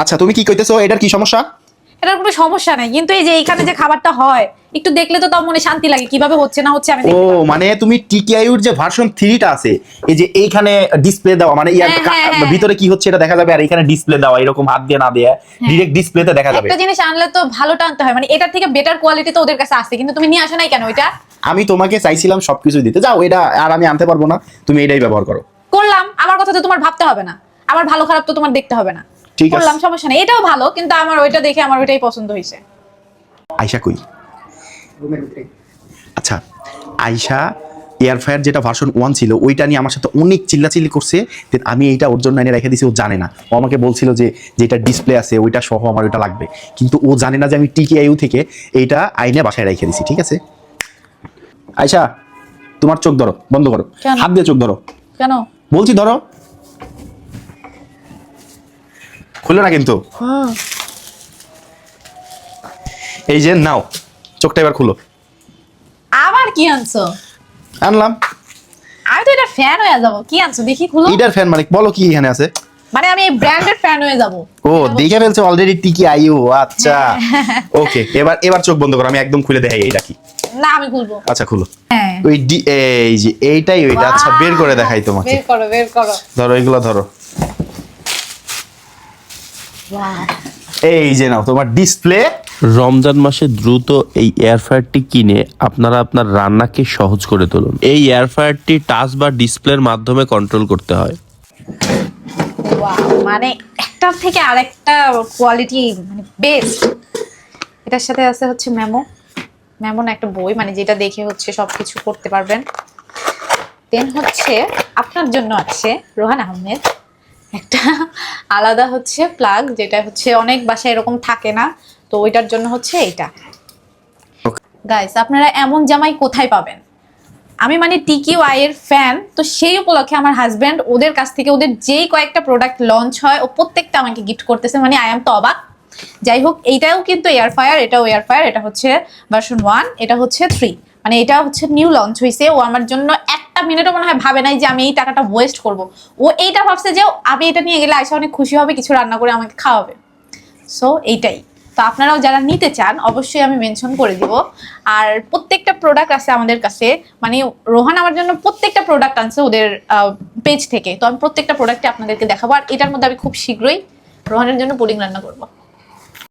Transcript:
আচ্ছা তুমি কি কইতেছো, এটার কি সমস্যা? এটার কোনো সমস্যা নাই, কিন্তু এই যে এইখানে যে খাবারটা হয় একটু দেখলে তো তাও মনে শান্তি লাগে, কিভাবে হচ্ছে না হচ্ছে আমি ও দেখতে পারবো। মানে তুমি টিকিআইউর যে ভার্সন 3 টা আছে, এই যে এইখানে ডিসপ্লে দেওয়া, মানে ইয়ার হ্যাঁ। ভিতরে কি হচ্ছে এটা দেখা যাবে, আর এখানে ডিসপ্লে দেওয়া, এরকম হাত দিয়ে না দিয়ে ডিরেক্ট ডিসপ্লেতে দেখা যাবে। একটা জিনিস আনলে তো ভালোটা আনতে হয়, মানে এটার থেকে বেটার কোয়ালিটি তো ওদের কাছে আছে, কিন্তু তুমি নিয়ে আসো নাই কেন ওইটা? আমি তোমাকে চাইছিলাম সবকিছু দিতে, যাও এটা আর আমি আনতে পারবো না, তুমি এটাই ব্যবহার করো। করলাম, আমার কথা তো তোমার ভাবতে হবে না, আমার ভালো খারাপ তো তোমার দেখতে হবে না। ঠিক আছে। করলাম, সমস্যা নেই, এটাও ভালো, কিন্তু আমার ওইটা দেখে আমার ওইটাই পছন্দ হয়েছে। আয়শা কই? আচ্ছা, আয়শা এয়ার ফ্রায়ার যেটা ভার্সন 1 ছিল ওইটা নিয়ে আমার সাথে অনেক চিল্লাচিল্লি করছে। দেন আমি এইটা ওর জন্য এনে রেখে দিয়েছি, ও জানে না। ও আমাকে বলছিল যে যেটা ডিসপ্লে আছে ওইটা সহ আমার ওইটা লাগবে, কিন্তু ও জানে না যে আমি টিকিআইইউ থেকে এইটা আইনে বাসায় রেখে দিয়েছি। ঠিক আছে আয়শা, তোমার চোখ ধরো, বন্ধ করো, কেন? হাত দিয়ে চোখ ধরো, কেন? বলছি ধরো, খুলে না কিন্তু। এই যে নাও, চোখটা এবার খুলো। আবার কি আনছো? আনলাম। আমি তো এটা ফ্যান হয়ে যাবো। কি আনছো দেখি, খুলো। এটার ফ্যান মানে বলো কি এখানে আছে? মানে আমি এই ব্র্যান্ডের ফ্যান হয়ে যাবো। ও দেখে ফেলছো অলরেডি টিকিআইইউ। আচ্ছা ওকে, এবার চোখ বন্ধ করো, আমি একদম খুলে দেখাই এইটা কি। না আমি খুলবো। আচ্ছা খুলো। হ্যাঁ। ওই এই যে এইটাই ওইটা। আচ্ছা বের করে দেখাই তোমাকে। বের করো, বের করো। ধরো এগুলো ধরো। বাহ। এই যে নাও তোমার ডিসপ্লে। রমজান মাসে দ্রুত এই এয়ার ফ্রায়ারটি কিনে আপনারা আপনার রান্নাকে সহজ করে তুলুন। এই এয়ার ফ্রায়ারটি টাচ বা ডিসপ্লের মাধ্যমে কন্ট্রোল করতে হয়। ওয়াও, মানে একটার থেকে আরেকটা কোয়ালিটি মানে বেস্ট। এটার সাথে আছে হচ্ছে মেমো না একটা বই, মানে যেটা দেখে হচ্ছে সবকিছু করতে পারবেন। দেন হচ্ছে আপনার জন্য আছে রোহান আহমেদ একটা আলাদা হচ্ছে প্লাগ, যেটা হচ্ছে অনেক বাসায় এরকম থাকে না, তো ওইটার জন্য হচ্ছে এটা। গাইস আপনারা এমন জামাই কোথায় পাবেন? আমি মানে টিকিআই এর ফ্যান, তো সেই উপলক্ষে আমার হাজব্যান্ড ওদের কাছ থেকে ওদের যেই কয়েকটা প্রোডাক্ট লঞ্চ হয় ও প্রত্যেকটা আমাকে গিফট করতেছে, মানে আই এম তো অবাক। যাই হোক, এইটাও কিন্তু এয়ার ফায়ার, এটাও এয়ার ফায়ার, এটা হচ্ছে ভার্সন 1, এটা হচ্ছে 3, মানে এটা হচ্ছে নিউ লঞ্চ হয়েছে। ও আমার জন্য একটা মিনিটও মনে হয় ভাবে নাই যে আমি এই টাকাটা ওয়েস্ট করব। ও এইটা ভাবছে যে আমি এটা নিয়ে গেলে আয়শা অনেক খুশি হবে, কিছু রান্না করে আমাকে খাওয়াবে। সো এইটাই। তো আপনারাও যারা নিতে চান অবশ্যই আমি মেনশন করে দিব। আর প্রত্যেকটা প্রোডাক্ট আছে আমাদের কাছে, মানে রোহান আমার জন্য প্রত্যেকটা প্রোডাক্ট আনছে ওদের পেজ থেকে, তো আমি প্রত্যেকটা প্রোডাক্টে আপনাদেরকে দেখাবো। আর এটার মধ্যে আমি খুব শীঘ্রই রোহানের জন্য পুডিং রান্না করবো।